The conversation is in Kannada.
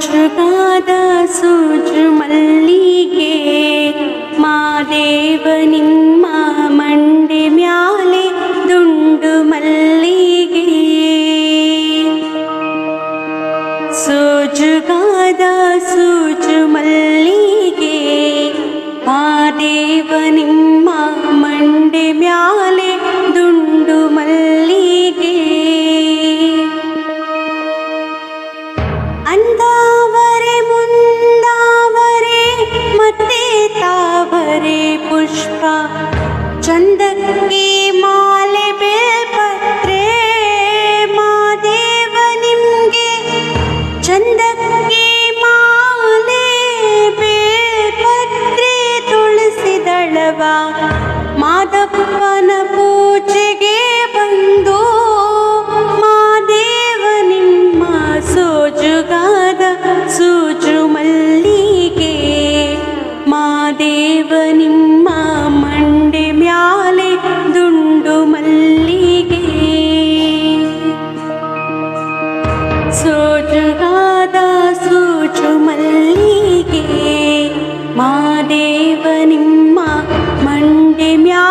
ಸೋಜುಗಾದ ಸೂಜು ಮಲ್ಲಿಗೆ ಮಾದೇವ ನಿಮ್ಮ ಮಂಡೆ ಮ್ಯಾಲೆ ದುಂಡು ಮಲ್ಲಿಗೆ ಸೋಜುಗಾದ ಸೂಜು ಮಲ್ಲಿಗೆ ಮಾದೇವ ನಿಮ್ಮ ಮಂಡೆ ಮ್ಯಾಲೆ ದುಂಡು ಮಲ್ಲಿಗೆ ಅಂದಾವರೆ ಮುಂದಾವರೆ ಮತ್ತೆ ತಾವರೆ ಪುಷ್ಪ ಚಂದಕ್ಕೆ ಮಾಲೆ ಬೇಲ್ಪತ್ರೆ ಮಾದೇವ ನಿಮ್ಗೆ ಚಂದಕ್ಕೆ ಮಾಲೆ ಬೇಲ್ಪತ್ರೆ ತುಳಸಿ ದಳವ ಮಾದಪ್ಪನ ಪೂಜೆಗೆ ಬಂದು ಮಾದೇವ ನಿಮ್ಮ ಸೋಜುಗಾದ ಸೂಜು ಮಲ್ಲಿಗೆ ಮಾದೇವ ನಿಮ್ಮ ಮಂಡೆ ಮ್ಯಾಲೆ ದುಂಡು ಮಲ್ಲಿಗೆ ಸೋಜುಗಾದ ಸೂಜು ಮಲ್ಲಿಗೆ ಮಾದೇವ ನಿಮ್ಮ ಮಂಡೆ ಮ್ಯಾಲೆ